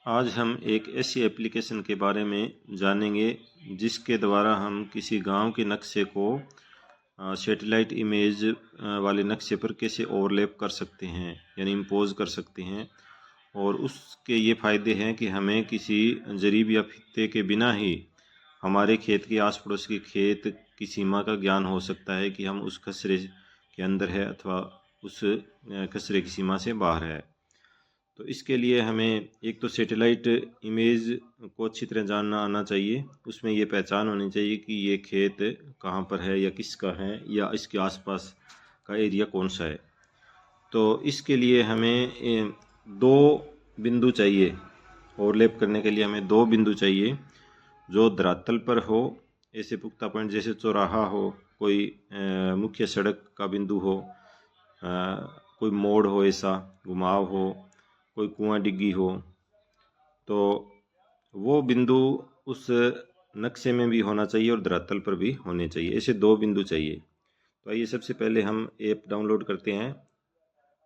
आज हम एक ऐसी एप्लीकेशन के बारे में जानेंगे जिसके द्वारा हम किसी गांव के नक्शे को सैटेलाइट इमेज वाले नक्शे पर कैसे ओवरलैप कर सकते हैं, यानी इम्पोज कर सकते हैं। और उसके ये फ़ायदे हैं कि हमें किसी जरीब या फित्ते के बिना ही हमारे खेत के आस पड़ोस के खेत की सीमा का ज्ञान हो सकता है कि हम उस खसरे के अंदर है अथवा उस खसरे की सीमा से बाहर है। तो इसके लिए हमें एक तो सैटेलाइट इमेज को अच्छी तरह जानना आना चाहिए, उसमें ये पहचान होनी चाहिए कि ये खेत कहाँ पर है या किसका है या इसके आसपास का एरिया कौन सा है। तो इसके लिए हमें दो बिंदु चाहिए, ओवरलैप करने के लिए हमें दो बिंदु चाहिए जो धरातल पर हो, ऐसे पुख्ता पॉइंट जैसे चौराहा हो, कोई मुख्य सड़क का बिंदु हो, कोई मोड़ हो, ऐसा घुमाव हो, कोई कुआं डिग्गी हो, तो वो बिंदु उस नक्शे में भी होना चाहिए और धरातल पर भी होने चाहिए। ऐसे दो बिंदु चाहिए। तो आइए सबसे पहले हम ऐप डाउनलोड करते हैं,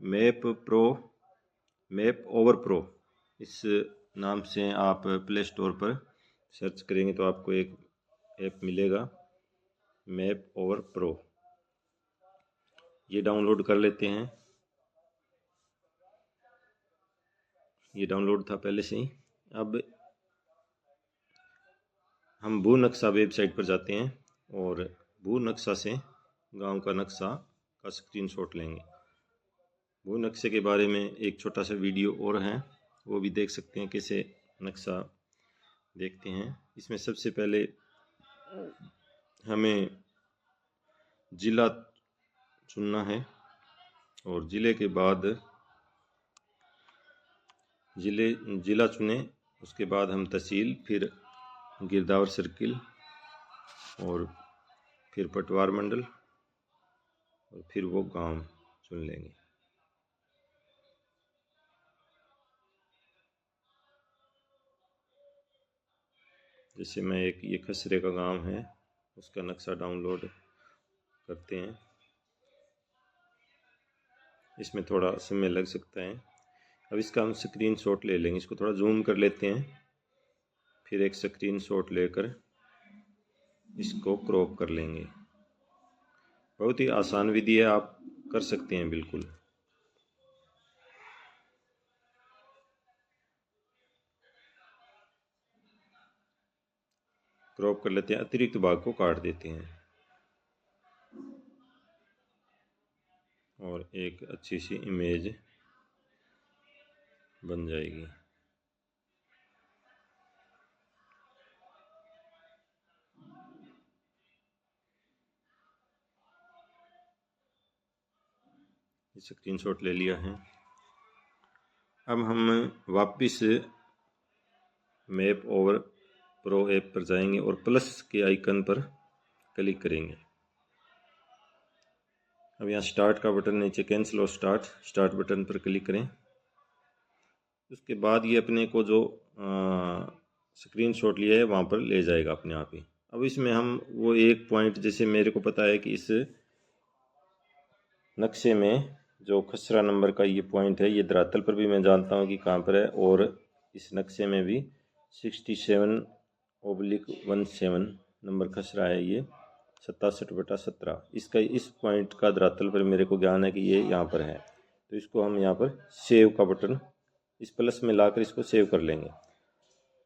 मैप ओवर प्रो। इस नाम से आप प्ले स्टोर पर सर्च करेंगे तो आपको एक ऐप मिलेगा, मैप ओवर प्रो। ये डाउनलोड कर लेते हैं। ये डाउनलोड था पहले से ही। अब हम भू नक्शा वेबसाइट पर जाते हैं और भू नक्शा से गांव का नक्शा का स्क्रीनशॉट लेंगे। भू नक्शे के बारे में एक छोटा सा वीडियो और है, वो भी देख सकते हैं कैसे नक्शा देखते हैं। इसमें सबसे पहले हमें ज़िला चुनना है और ज़िले के बाद ज़िला चुने, उसके बाद हम तहसील, फिर गिरदावर सर्किल और फिर पटवार मंडल और फिर वो गांव चुन लेंगे। जैसे मैं एक ये खसरे का गांव है, उसका नक्शा डाउनलोड करते हैं। इसमें थोड़ा समय लग सकता है। अब इसका हम स्क्रीनशॉट ले लेंगे, इसको थोड़ा जूम कर लेते हैं, फिर एक स्क्रीनशॉट लेकर इसको क्रॉप कर लेंगे। बहुत ही आसान विधि है, आप कर सकते हैं बिल्कुल। क्रॉप कर लेते हैं, अतिरिक्त भाग को काट देते हैं और एक अच्छी सी इमेज बन जाएगी। स्क्रीनशॉट ले लिया है। अब हम वापस मैप ओवर प्रो ऐप पर जाएंगे और प्लस के आइकन पर क्लिक करेंगे। अब यहाँ स्टार्ट का बटन नीचे, कैंसिल और स्टार्ट बटन पर क्लिक करें। उसके बाद ये अपने को जो स्क्रीनशॉट लिया है वहाँ पर ले जाएगा अपने आप ही। अब इसमें हम वो एक पॉइंट, जैसे मेरे को पता है कि इस नक्शे में जो खसरा नंबर का ये पॉइंट है, ये धरातल पर भी मैं जानता हूँ कि कहाँ पर है, और इस नक्शे में भी 67/17 नंबर खसरा है, ये 67/17। इसका इस पॉइंट का धरातल पर मेरे को ज्ञान है कि ये यहाँ पर है। तो इसको हम यहाँ पर सेव का बटन इस प्लस में लाकर इसको सेव कर लेंगे।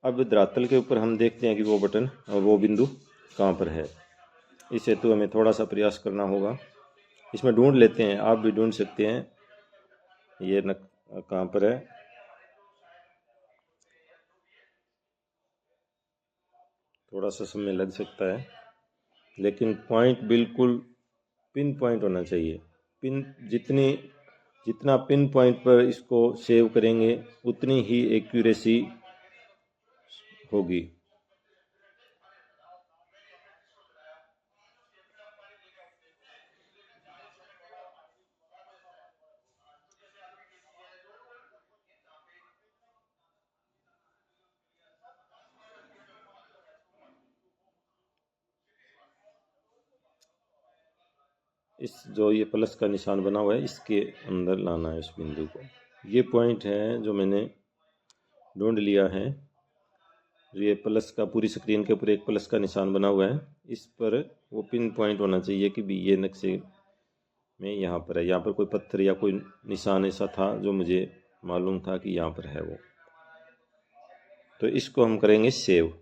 अब धरातल के ऊपर हम देखते हैं कि वो बटन और वो बिंदु कहाँ पर है। इस हेतु हमें थोड़ा सा प्रयास करना होगा। इसमें ढूंढ लेते हैं, आप भी ढूंढ सकते हैं ये कहाँ पर है। थोड़ा सा समय लग सकता है, लेकिन पॉइंट बिल्कुल पिन पॉइंट होना चाहिए। जितना पिन पॉइंट पर इसको सेव करेंगे उतनी ही एक्यूरेसी होगी। इस जो ये प्लस का निशान बना हुआ है, इसके अंदर लाना है इस बिंदु को। ये पॉइंट है जो मैंने ढूंढ लिया है। ये प्लस का, पूरी स्क्रीन के ऊपर एक प्लस का निशान बना हुआ है, इस पर वो पिन पॉइंट होना चाहिए कि भी ये नक्शे में यहाँ पर है। यहाँ पर कोई पत्थर या कोई निशान ऐसा था जो मुझे मालूम था कि यहाँ पर है वो। तो इसको हम करेंगे सेव।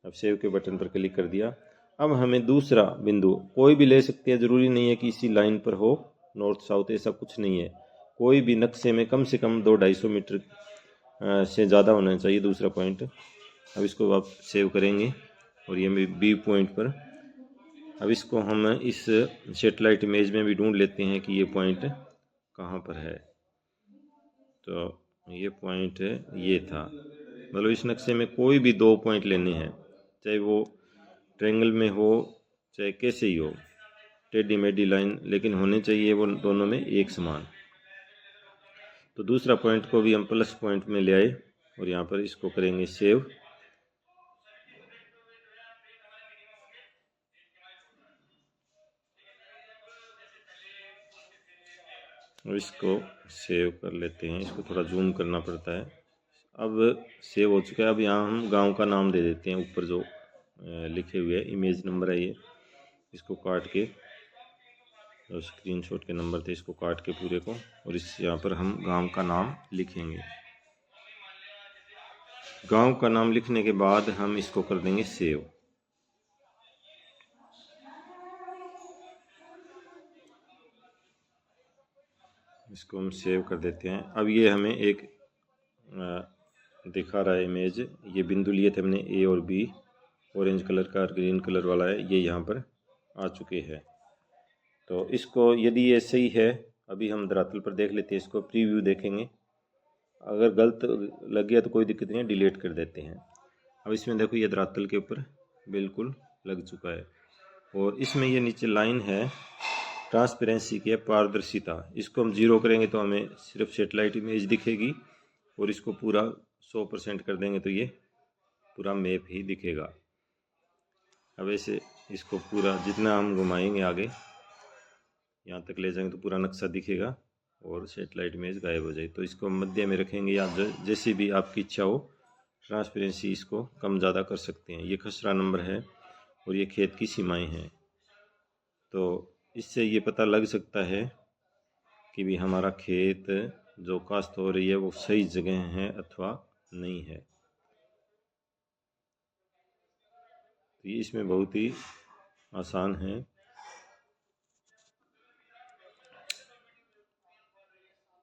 अब सेव के बटन पर क्लिक कर दिया। अब हमें दूसरा बिंदु कोई भी ले सकते हैं, ज़रूरी नहीं है कि इसी लाइन पर हो, नॉर्थ साउथ ऐसा कुछ नहीं है। कोई भी नक्शे में कम से कम 200-250 मीटर से ज़्यादा होना चाहिए दूसरा पॉइंट। अब इसको आप सेव करेंगे और ये बी पॉइंट पर। अब इसको हम इस सेटेलाइट इमेज में भी ढूंढ लेते हैं कि ये पॉइंट कहाँ पर है। तो ये पॉइंट ये था, मतलब इस नक्शे में कोई भी 2 पॉइंट लेने हैं, चाहे वो ट्रायंगल में हो चाहे कैसे ही हो, टेढ़ी मेढ़ी लाइन, लेकिन होने चाहिए वो दोनों में एक समान। तो दूसरा पॉइंट को भी हम प्लस पॉइंट में ले आए और यहाँ पर इसको करेंगे सेव। और इसको सेव कर लेते हैं, इसको थोड़ा जूम करना पड़ता है। अब सेव हो चुका है। अब यहाँ हम गांव का नाम दे देते हैं, ऊपर जो लिखे हुए इमेज नंबर है ये, इसको काट के, जो स्क्रीनशॉट के नंबर थे इसको काट के पूरे को, और इस यहाँ पर हम गांव का नाम लिखेंगे। गांव का नाम लिखने के बाद हम इसको कर देंगे सेव। इसको हम सेव कर देते हैं। अब ये हमें एक दिखा रहा है इमेज, ये बिंदु लिए थे हमने ए और बी, ऑरेंज कलर का और ग्रीन कलर वाला है, ये यहाँ पर आ चुके हैं। तो इसको यदि ये सही है, अभी हम धरातल पर देख लेते हैं, इसको प्रीव्यू देखेंगे। अगर गलत लग गया तो कोई दिक्कत नहीं है, डिलीट कर देते हैं। अब इसमें देखो ये धरातल के ऊपर बिल्कुल लग चुका है। और इसमें ये नीचे लाइन है ट्रांसपेरेंसी की, पारदर्शिता, इसको हम 0 करेंगे तो हमें सिर्फ सेटेलाइट इमेज दिखेगी, और इसको पूरा 100% कर देंगे तो ये पूरा मैप ही दिखेगा। अब ऐसे इसको पूरा जितना हम घुमाएंगे आगे यहाँ तक ले जाएंगे तो पूरा नक्शा दिखेगा और सेटेलाइट इमेज गायब हो जाए। तो इसको मध्य में रखेंगे या जैसी भी आपकी इच्छा हो, ट्रांसपेरेंसी इसको कम ज़्यादा कर सकते हैं। ये खसरा नंबर है और ये खेत की सीमाएं हैं। तो इससे ये पता लग सकता है कि भी हमारा खेत जो काश्त हो रही है वो सही जगह है अथवा नहीं है। तो ये इसमें बहुत ही आसान है।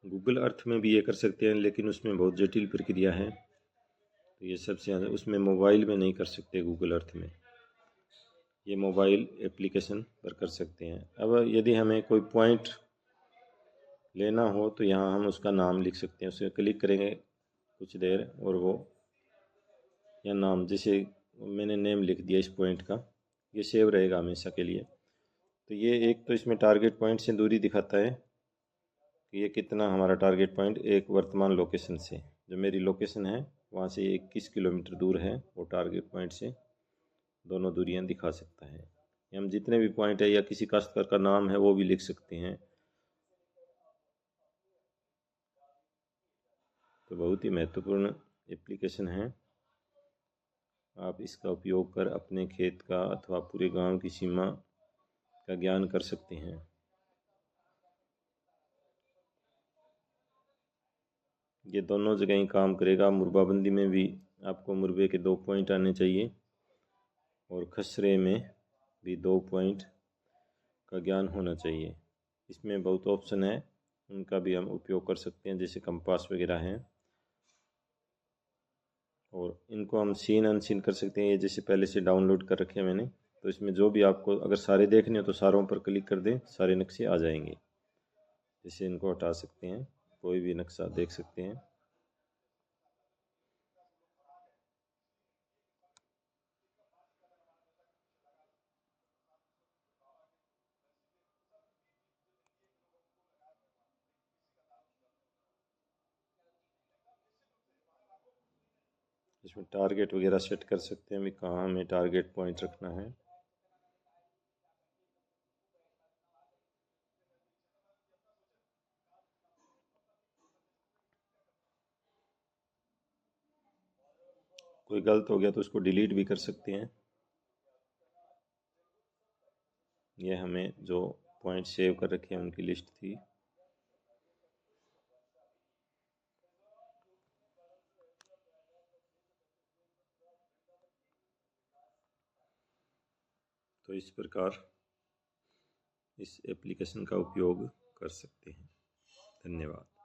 गूगल अर्थ में भी ये कर सकते हैं, लेकिन उसमें बहुत जटिल प्रक्रिया है, तो ये सबसे ज़्यादा उसमें मोबाइल में नहीं कर सकते। गूगल अर्थ में ये मोबाइल एप्लीकेशन पर कर सकते हैं। अब यदि हमें कोई पॉइंट लेना हो तो यहाँ हम उसका नाम लिख सकते हैं, उसे क्लिक करेंगे कुछ देर और वो या नाम, जैसे मैंने नेम लिख दिया इस पॉइंट का, ये सेव रहेगा हमेशा के लिए। तो ये एक तो इसमें टारगेट पॉइंट से दूरी दिखाता है कि ये कितना हमारा टारगेट पॉइंट एक वर्तमान लोकेशन से, जो मेरी लोकेशन है वहाँ से 21 किलोमीटर दूर है, वो टारगेट पॉइंट से दोनों दूरियां दिखा सकता है। हम जितने भी पॉइंट है या किसी काश्तकार का नाम है वो भी लिख सकते हैं। तो बहुत ही महत्वपूर्ण एप्लीकेशन है। आप इसका उपयोग कर अपने खेत का अथवा पूरे गांव की सीमा का ज्ञान कर सकते हैं। ये दोनों जगह ही काम करेगा। मुरबाबंदी में भी आपको मुरबे के 2 पॉइंट आने चाहिए और खसरे में भी 2 पॉइंट का ज्ञान होना चाहिए। इसमें बहुत ऑप्शन है, उनका भी हम उपयोग कर सकते हैं, जैसे कंपास वगैरह हैं, और इनको हम सीन अनसीन कर सकते हैं। ये जैसे पहले से डाउनलोड कर रखे हैं मैंने, तो इसमें जो भी आपको अगर सारे देखने हो तो सारों पर क्लिक कर दें, सारे नक्शे आ जाएंगे। जैसे इनको हटा सकते हैं, कोई भी नक्शा देख सकते हैं। इसमें टारगेट वगैरह सेट कर सकते हैं, भी कहाँ हमें टारगेट पॉइंट रखना है। कोई गलत हो गया तो उसको डिलीट भी कर सकते हैं। यह हमें जो पॉइंट सेव कर रखे हैं उनकी लिस्ट थी। तो इस प्रकार इस एप्लीकेशन का उपयोग कर सकते हैं। धन्यवाद।